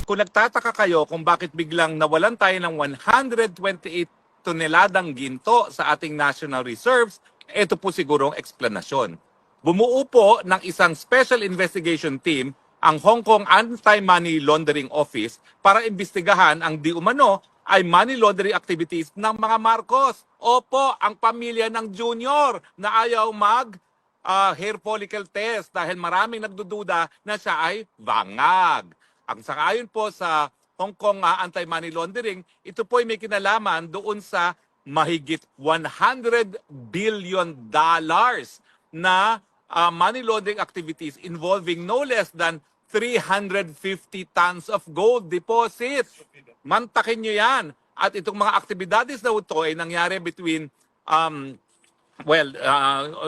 Kung nagtataka kayo kung bakit biglang nawalan tayo ng 128 toneladang ginto sa ating national reserves, ito po siguro ang eksplanasyon. Bumuo po ng isang special investigation team ang Hong Kong Anti-Money Laundering Office para imbestigahan ang di umano ay money laundering activities ng mga Marcos. Opo, ang pamilya ng Junior na ayaw hair follicle test dahil maraming nagdududa na siya ay bangag. Ang sangayon po sa Hong Kong anti-money laundering, ito po ay may kinalaman doon sa mahigit $100 billion na money laundering activities involving no less than 350 tons of gold deposit. Mantakin nyo yan. At itong mga aktibidades na ito ay nangyari between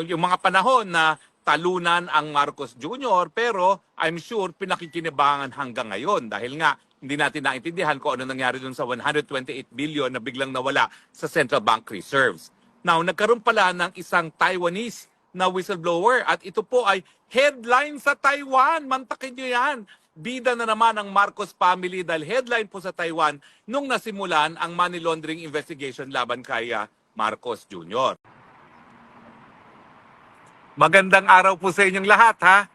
yung mga panahon na talunan ang Marcos Jr. pero I'm sure pinakikinabangan hanggang ngayon dahil nga hindi natin naintindihan kung ano nangyari dun sa 128 billion na biglang nawala sa Central Bank Reserves. Now, nagkaroon pala ng isang Taiwanese na whistleblower at ito po ay headline sa Taiwan. Mantakin nyo yan. Bida na naman ang Marcos family dahil headline po sa Taiwan nung nasimulan ang money laundering investigation laban kay Marcos Jr. Magandang araw po sa inyong lahat, ha?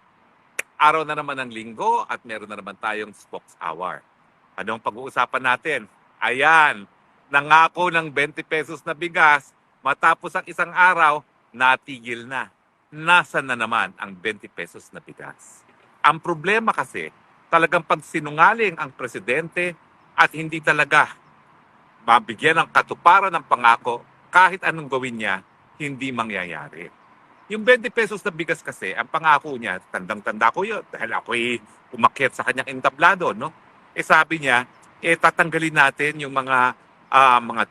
Araw na naman ng linggo at meron na naman tayong Spokes Hour. Anong pag-uusapan natin? Ayan, nangako ng 20 pesos na bigas, matapos ang isang araw, natigil na. Nasaan na naman ang 20 pesos na bigas? Ang problema kasi, talagang pag sinungaling ang presidente at hindi talaga mabigyan ng katuparan ng pangako, kahit anong gawin niya, hindi mangyayari. Yung 20 pesos na bigas kasi, ang pangako niya, tandang-tanda ko yun, dahil ako'y umakyat sa kanyang entablado, no? Sabi niya, tatanggalin natin yung mga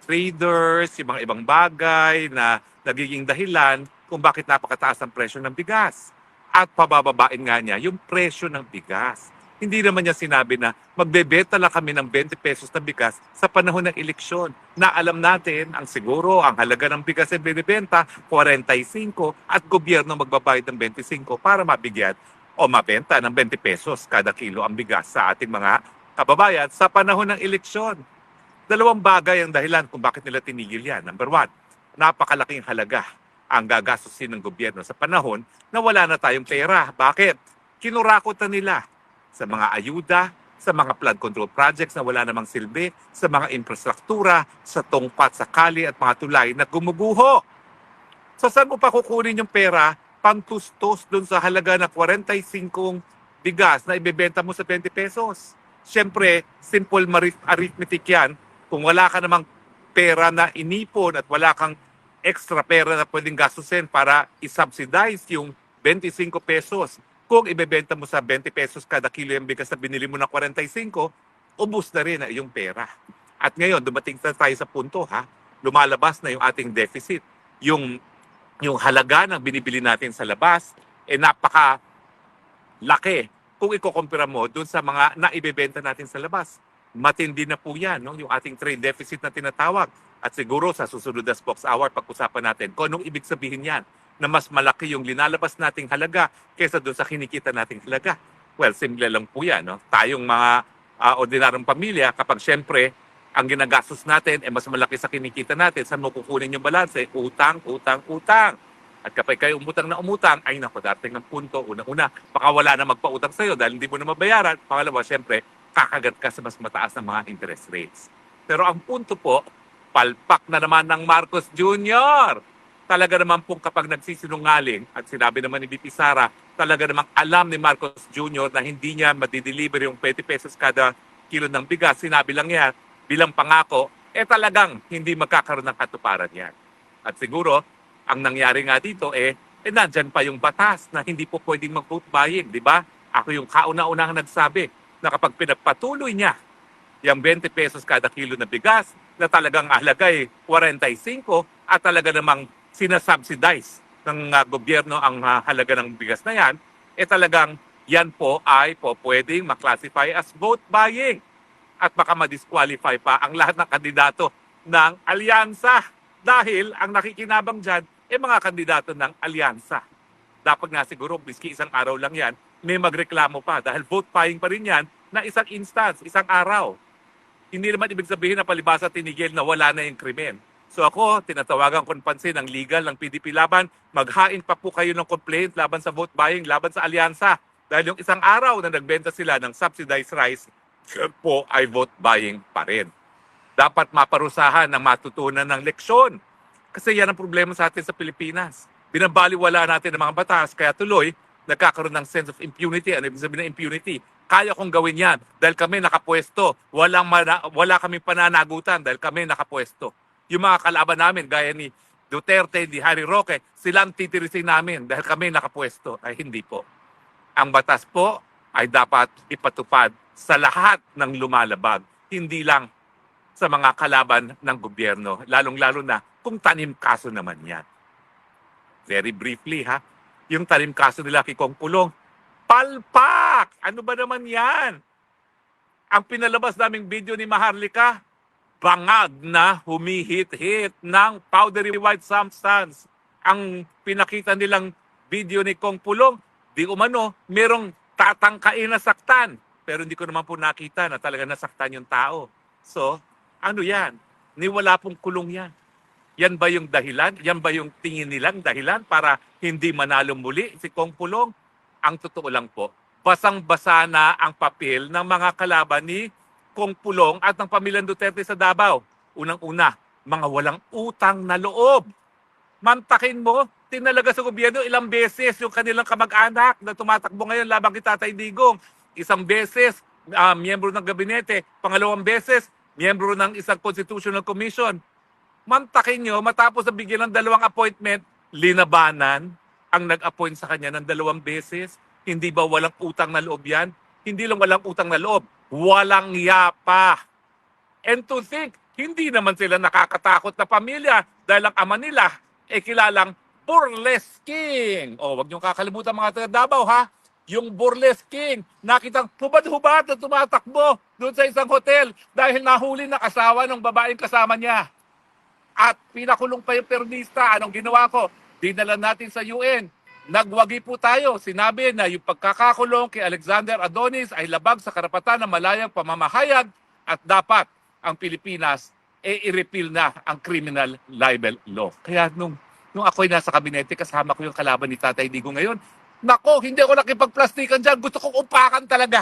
traders, yung mga ibang bagay na nagiging dahilan kung bakit napakataas ang presyo ng bigas. At pabababain nga niya yung presyo ng bigas. Hindi naman niya sinabi na magbebenta lang kami ng 20 pesos na bigas sa panahon ng eleksyon. Na alam natin, ang siguro, ang halaga ng bigas ay binibenta, 45 at gobyerno magbabayad ng 25 para mabigyan o mabenta ng 20 pesos kada kilo ang bigas sa ating mga kababayan sa panahon ng eleksyon. Dalawang bagay ang dahilan kung bakit nila tinigil yan. Number one, napakalaking halaga ang gagastusin ng gobyerno sa panahon na wala na tayong pera. Bakit? Kinurakot na nila sa mga ayuda, sa mga flood control projects na wala namang silbi, sa mga infrastruktura, sa tungpat, sa kali at mga tulay na gumuguho. So saan mo pa kukunin yung pera pantustos dun sa halaga na 45 bigas na ibebenta mo sa 20 pesos? Siyempre, simple arithmetic yan. Kung wala ka namang pera na inipon at wala kang extra pera na pwedeng gastusin para isubsidize yung 25 pesos, kung ibebenta mo sa 20 pesos kada kilo yung bigas na binili mo ng 45, ubus na rin yung pera. At ngayon, dumating na tayo sa punto, lumalabas na yung ating deficit. Yung halaga ng binibili natin sa labas, napaka-laki kung ikukumpira mo dun sa mga naibebenta natin sa labas. Matindi na po yan, no? Yung ating trade deficit na tinatawag. At siguro sa susunod na Spokes Hour, pag-usapan natin kung anong ibig sabihin yan na mas malaki yung linalabas nating halaga kaysa doon sa kinikita nating halaga. Well, simple lang po yan. No? Tayong mga ordinaryong pamilya, kapag siyempre ang ginagastos natin mas malaki sa kinikita natin, saan mo kukunin yung balanse? Utang, utang, utang. At kapag kayo umutang na umutang, ay naku, dating ng punto, una-una, baka wala na magpautang sa'yo dahil hindi mo na mabayaran. Pangalawa, siyempre, kakagat ka sa mas mataas na mga interest rates. Pero ang punto po, palpak na naman ng Marcos Jr. Talaga naman pong kapag nagsisinungaling, at sinabi naman ni VP Sara, talaga namang alam ni Marcos Jr. na hindi niya madideliver yung 20 pesos kada kilo ng bigas. Sinabi lang yan bilang pangako, talagang hindi magkakaroon ng katuparan yan. At siguro, ang nangyari nga dito nandyan pa yung batas na hindi po pwedeng mag-vote buying, di ba? Ako yung kauna-unang nagsabi na kapag pinagpatuloy niya yung 20 pesos kada kilo na bigas, na talagang alagay 45 at talaga namang sinasubsidize ng gobyerno ang halaga ng bigas na yan, talagang yan po ay pwedeng maklasify as vote buying. At baka ma-disqualify pa ang lahat ng kandidato ng alyansa. Dahil ang nakikinabang dyan, mga kandidato ng alyansa. Dapat nga siguro, biski isang araw lang yan, may magreklamo pa. Dahil vote buying pa rin yan na isang instance, isang araw. Hindi naman ibig sabihin na palibasa tinigil na wala na yung krimen. So ako, tinatawagan ko ng pansin ang legal ng PDP Laban, maghain pa po kayo ng complaint laban sa vote buying, laban sa alyansa. Dahil yung isang araw na nagbenta sila ng subsidized rice, yun po ay vote buying pa rin. Dapat maparusahan ng matutunan ng leksyon. Kasi yan ang problema sa atin sa Pilipinas. Binabaliwala natin ang mga batas, kaya tuloy, nagkakaroon ng sense of impunity. Ano ibig sabihin ng impunity? Kaya kong gawin yan dahil kami nakapwesto. Wala kaming pananagutan dahil kami nakapwesto. Yung mga kalaban namin, gaya ni Duterte, ni Harry Roque, silang titirisin namin dahil kami nakapwesto. Ay hindi po. Ang batas po ay dapat ipatupad sa lahat ng lumalabag. Hindi lang sa mga kalaban ng gobyerno. Lalong-lalo na kung tanim kaso naman yan. Very briefly ha, yung tanim kaso nila kay Kong Pulong, palpak! Ano ba naman yan? Ang pinalabas naming video ni Maharlika, bangag na humihit-hit ng powdery white substance. Ang pinakita nilang video ni Kong Pulong, di umano, merong tatangkain na saktan. Pero hindi ko naman po nakita na talaga nasaktan yung tao. So, ano yan? Wala pong kulong yan. Yan ba yung dahilan? Yan ba yung tingin nilang dahilan para hindi manalo muli si Kong Pulong? Ang totoo lang po, basang-basa na ang papel ng mga kalaban ni Kong Pulong at ng pamilyang Duterte sa Davao. Unang-una, mga walang utang na loob. Mantakin mo, tinalaga sa gobyerno ilang beses yung kanilang kamag-anak na tumatakbo ngayon labang kay Tatay Digong. Isang beses, miyembro ng gabinete. Pangalawang beses, miyembro ng isang constitutional commission. Mantakin nyo, matapos na bigyan ng 2 appointment, linabanan ang nag-appoint sa kanya ng 2 beses. Hindi ba walang utang na loob yan? Hindi lang walang utang na loob, walang yapa. And to think, hindi naman sila nakakatakot na pamilya dahil ang ama nila ay kilalang Burlesque King. O, wag niyong kakalimutan mga taga Davao ha. Yung Burlesque King, nakitang hubad-hubad na tumatakbo doon sa isang hotel dahil nahuli na asawa ng babaeng kasama niya. At pinakulong pa yung permista. Anong ginawa ko? Dinala natin sa UN. Nagwagi po tayo. Sinabi na yung pagkakakulong kay Alexander Adonis ay labag sa karapatan ng malayang pamamahayag at dapat ang Pilipinas i-repeal na ang criminal libel law. Kaya nung ako'y nasa kabinete, kasama ko yung kalaban ni Tatay Digong ngayon, nako, hindi ako nakipagplastikan dyan. Gusto kong upakan talaga.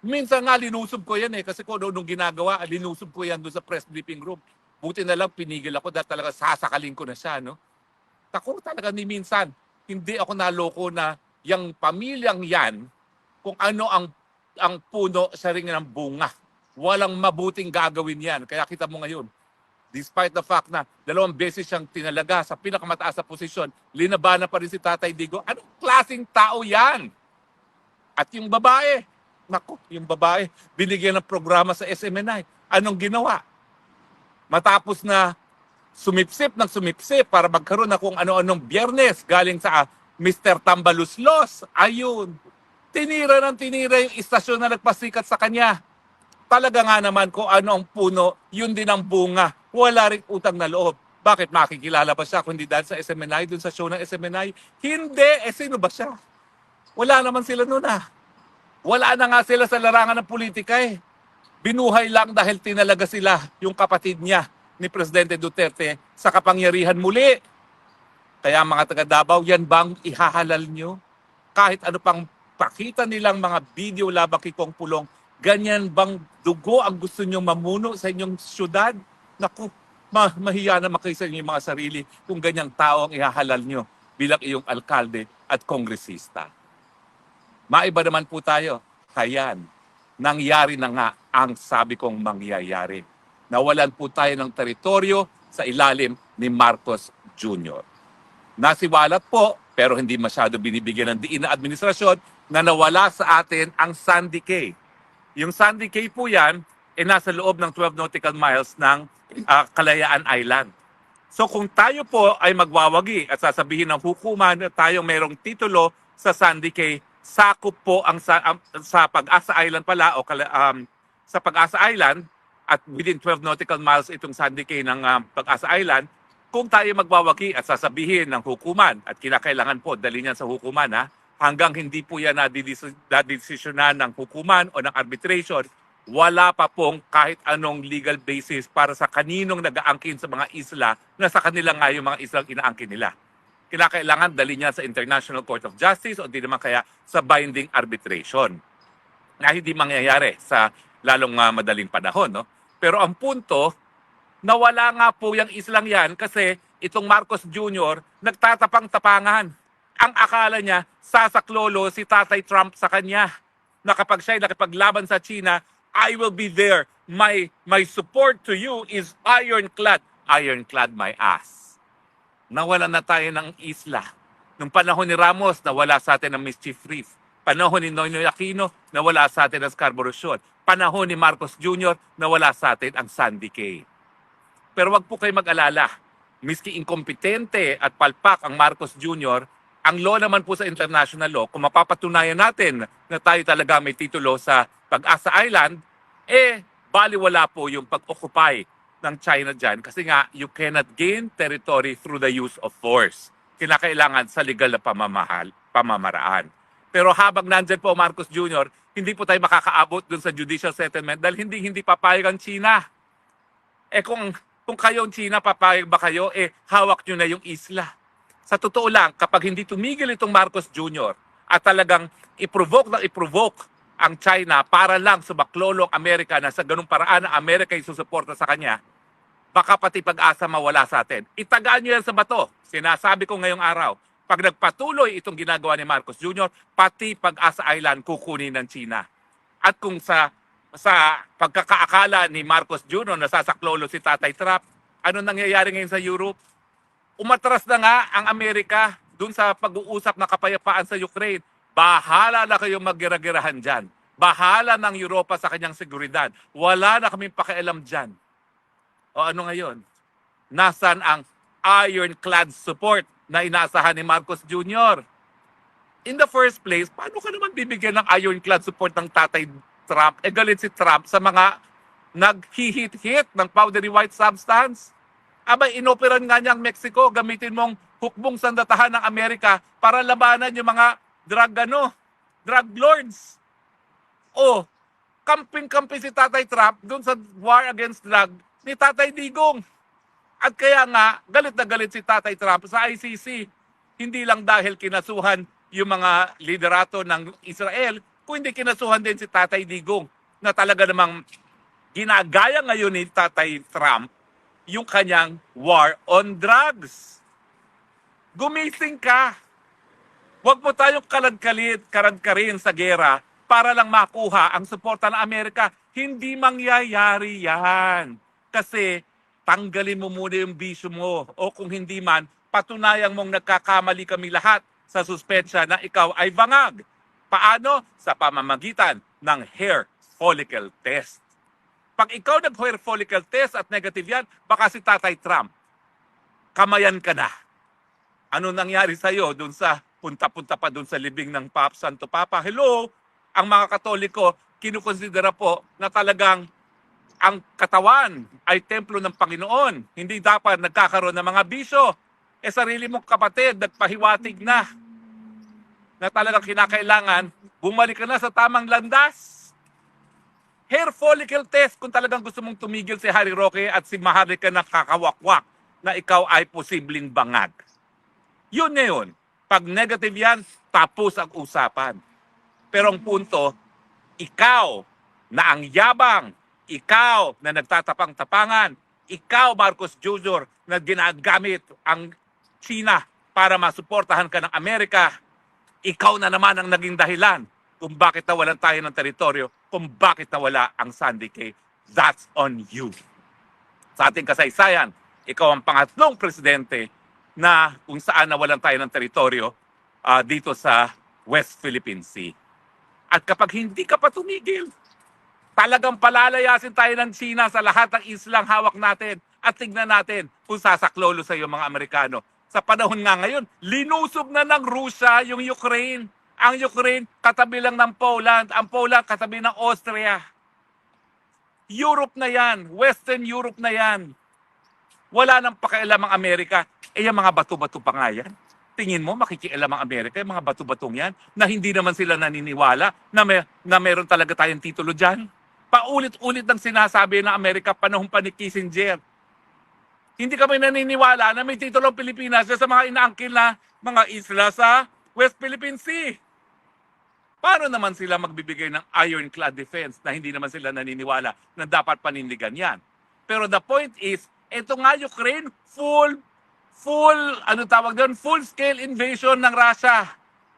Minsan nga linusob ko yan kasi kung nung ginagawa, linusob ko yan doon sa press briefing room. Buti na lang pinigil ako dahil talaga sasakalin ko na siya, no? Tako talaga ni minsan, hindi ako naloko na yung pamilyang yan, kung ano ang puno sa ring ng bunga. Walang mabuting gagawin yan. Kaya kita mo ngayon, despite the fact na 2 beses siyang tinalaga sa pinakamataas na posisyon, linabanan pa rin si Tatay Digong. Anong klaseng tao yan? At yung babae, naku, yung babae, binigyan ng programa sa SMNI. Anong ginawa? Matapos na sumipsip para magkaroon na kung ano-anong Biyernes galing sa Mr. Tambaluslos, ayun, tinira yung istasyon na nagpasikat sa kanya. Talaga nga naman kung ano ang puno, yun din ang bunga. Wala rin utang na loob. Bakit makikilala ba siya kung hindi dahil sa SMNI, dun sa show ng SMNI? Hindi, sino ba siya? Wala naman sila noon Wala na nga sila sa larangan ng politika Binuhay lang dahil tinalaga sila yung kapatid niya ni Presidente Duterte sa kapangyarihan muli. Kaya mga taga Davao, yan bang ihahalal nyo? Kahit ano pang pakita nilang mga video labang kay Kong Pulong, ganyan bang dugo ang gusto nyo mamuno sa inyong syudad? Naku, mahiya naman kayo sa inyong mga sarili kung ganyang tao ang ihahalal nyo bilang iyong alkalde at kongresista. Maiba naman po tayo. Kayan, nangyari na nga ang sabi kong mangyayari. Nawalan po tayo ng teritoryo sa ilalim ni Marcos Jr. Nasiwalat po, pero hindi masyado binibigyan ng diin na administrasyon na nawala sa atin ang Sandy Cay. Yung Sandy Cay po yan, nasa loob ng 12 nautical miles ng Kalayaan Island. So kung tayo po ay magwawagi at sasabihin ng hukuman na tayong mayroong titulo sa Sandy Cay, sakop po ang sa Pag-asa Island pala o sa Pag-asa Island at within 12 nautical miles itong Sandy Cay ng Pag-asa Island, kung tayo magwawagi at sasabihin ng hukuman at kinakailangan po dali niyan sa hukuman hanggang hindi po yan nadesisyonan ng hukuman o ng arbitration, wala pa pong kahit anong legal basis para sa kaninong nag-aangkin sa mga isla na sa kanila nga yung mga islang inaangkin nila. Kinakailangan dali niya sa International Court of Justice o di naman kaya sa binding arbitration na hindi mangyayari sa lalong madaling panahon. No? Pero ang punto, nawala nga po yung islang yan kasi itong Marcos Jr. nagtatapang-tapangan. Ang akala niya, sasaklolo si Tatay Trump sa kanya na kapag siya'y nakipaglaban sa China, I will be there. My support to you is ironclad. Ironclad my ass. Nawala na tayo ng isla. Nung panahon ni Ramos, nawala sa atin ang Mischief Reef. Panahon ni Noynoy Aquino, nawala sa atin ang Scarborough Shoal. Panahon ni Marcos Jr., nawala sa atin ang Sandy Cay. Pero wag po kayo mag-alala. Miski inkompetente at palpak ang Marcos Jr., ang law naman po sa international law, kung mapapatunayan natin na tayo talaga may titulo sa Pag-asa Island, baliwala po yung pag-occupy ng China dyan kasi nga you cannot gain territory through the use of force. Kinakailangan sa legal na pamamaraan. Pero habang nandyan po Marcos Jr., hindi po tayo makakaabot dun sa judicial settlement dahil hindi papayag ang China. Kung kayo ang China, papayag ba kayo? Hawak nyo na yung isla. Sa totoo lang, kapag hindi tumigil itong Marcos Jr. at talagang i-provoke ang China para lang sumaklolo ang Amerika na sa ganung paraan ang Amerika ay susuporta sa kanya, baka pati pag-asa mawala sa atin. Itagaan nyo yan sa bato. Sinasabi ko ngayong araw, pag nagpatuloy itong ginagawa ni Marcos Jr., pati Pag-asa Island kukunin ng China. At kung sa pagkakaakala ni Marcos Jr. na sasaklolo si Tatay Trump, ano nangyayari ngayon sa Europe? Umatras na nga ang Amerika dun sa pag-uusap na kapayapaan sa Ukraine. Bahala na kayong magira-girahan dyan. Bahala ng Europa sa kanyang seguridad. Wala na kaming pakialam dyan. O ano ngayon? Nasaan ang ironclad support na inaasahan ni Marcos Jr.? In the first place, paano ka naman bibigyan ng ironclad support ng Tatay Trump? Galit si Trump sa mga naghihit-hit ng powdery white substance. Inoperan nga niya ang Mexico, gamitin mong hukbong sandatahan ng Amerika para labanan yung mga drug lords. Kamping-kampi si Tatay Trump dun sa war against drug ni Tatay Digong. At kaya nga, galit na galit si Tatay Trump sa ICC. Hindi lang dahil kinasuhan yung mga liderato ng Israel, kundi kinasuhan din si Tatay Digong na talaga namang ginagaya ngayon ni Tatay Trump yung kanyang war on drugs. Gumising ka. Huwag mo tayong karadkarin sa gera para lang makuha ang suporta ng Amerika. Hindi mangyayari yan. Kasi tanggalin mo muna yung bisyo mo. O kung hindi man, patunayang mong nagkakamali kami lahat sa suspensya na ikaw ay bangag. Paano? Sa pamamagitan ng hair follicle test. Pag ikaw nag-hair follicle test at negative yan, baka si Tatay Trump, kamayan ka na. Ano nangyari sa'yo dun sa punta-punta pa dun sa libing ng Santo Papa? Hello? Ang mga Katoliko, kinukonsidera po na talagang ang katawan ay templo ng Panginoon. Hindi dapat nagkakaroon ng mga bisyo. Sarili mong kapatid, nagpahiwatig na talagang kinakailangan, bumalik ka na sa tamang landas. Hair follicle test kung talagang gusto mong tumigil si Harry Roque at si Maharlika na kakawakwak na ikaw ay posibleng bangag. Yun na yun. Pag negative yan, tapos ang usapan. Pero ang punto, ikaw na ang yabang, ikaw na nagtatapang-tapangan, ikaw Marcos Jr. na ginagamit ang China para masuportahan ka ng Amerika, ikaw na naman ang naging dahilan kung bakit nawalan tayo ng teritoryo, kung bakit nawala ang Sandy Cay. That's on you. Sa ating kasaysayan, ikaw ang pangatlong presidente na kung saan nawalan tayo ng teritoryo dito sa West Philippine Sea. At kapag hindi ka pa tumigil, talagang palalayasin tayo ng China sa lahat ng islang hawak natin at tignan natin kung sasaklolo sa iyo mga Amerikano. Sa panahon nga ngayon, linusog na ng Russia yung Ukraine. Ang Ukraine, katabi lang ng Poland. Ang Poland, katabi ng Austria. Europe na yan. Western Europe na yan. Wala nang pakialam ang Amerika. Yung mga bato-bato pa nga yan. Tingin mo makikialam ang Amerika, yung mga bato-batong yan, na hindi naman sila naniniwala na meron talaga tayong titulo dyan? Paulit-ulit ang sinasabi ng Amerika panahon pa ni Kissinger. Hindi kami naniniwala na may titulo ang Pilipinas sa mga inaangkin na mga isla sa West Philippine Sea. Paano naman sila magbibigay ng ironclad defense na hindi naman sila naniniwala na dapat panindigan yan? Pero the point is, ito nga Ukraine, full scale invasion ng Russia.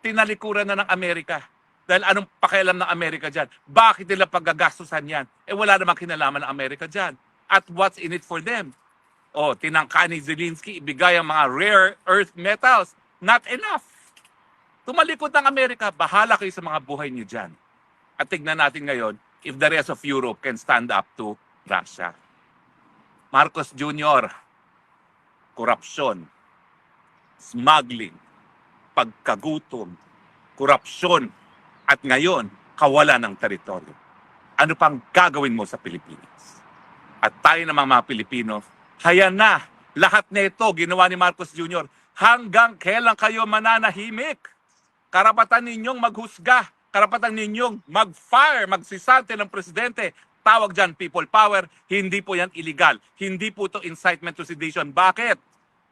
Tinalikuran na ng Amerika. Dahil anong pakialam ng Amerika dyan? Bakit nila paggagastusan yan? Wala namang kinalaman ng Amerika dyan. At what's in it for them? Tinangka ni Zelensky, ibigay ang mga rare earth metals. Not enough. Tumalikod ng Amerika, bahala kayo sa mga buhay niyo dyan. At tignan natin ngayon if the rest of Europe can stand up to Russia. Marcos Jr., korupsyon, smuggling, pagkagutom, korupsyon, at ngayon, kawalan ng teritoryo. Ano pang gagawin mo sa Pilipinas? At tayo namang mga Pilipino, haya na, lahat nito ginawa ni Marcos Jr. Hanggang kailan kayo mananahimik? Karapatan ninyong maghusga, karapatan ninyong mag-fire, magsisante ng presidente. Tawag dyan, people power, hindi po yan illegal. Hindi po to incitement to sedition. Bakit?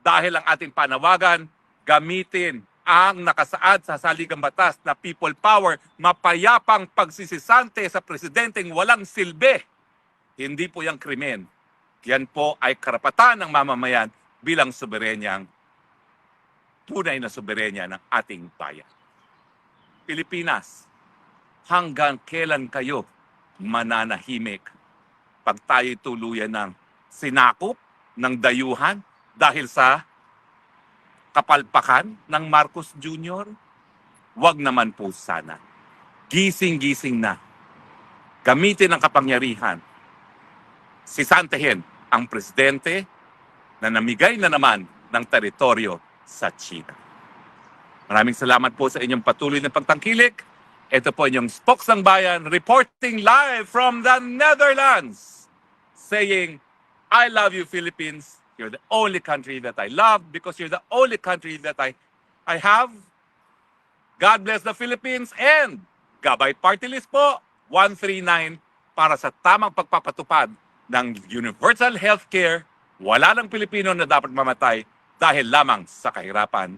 Dahil ang ating panawagan, gamitin ang nakasaad sa saligang batas na people power, mapayapang pagsisisante sa presidenteng walang silbi. Hindi po yung krimen. Yan po ay karapatan ng mamamayan bilang soberenyang, tunay na soberenya ng ating bayan. Pilipinas, hanggang kailan kayo mananahimik pag tayo tuluyan ng sinakop ng dayuhan dahil sa kapalpakan ng Marcos Jr.? Wag naman po sana. Gising-gising na. Gamitin ang kapangyarihan. Sisantehin ang presidente na namigay na naman ng teritoryo sa China. Maraming salamat po sa inyong patuloy na pagtangkilik. Ito po inyong Spokes ng Bayan reporting live from the Netherlands, saying, I love you, Philippines. You're the only country that I love because you're the only country that I have. God bless the Philippines and Gabay Party List po, 139 para sa tamang pagpapatupad ng universal healthcare. Wala ng Pilipino na dapat mamatay dahil lamang sa kahirapan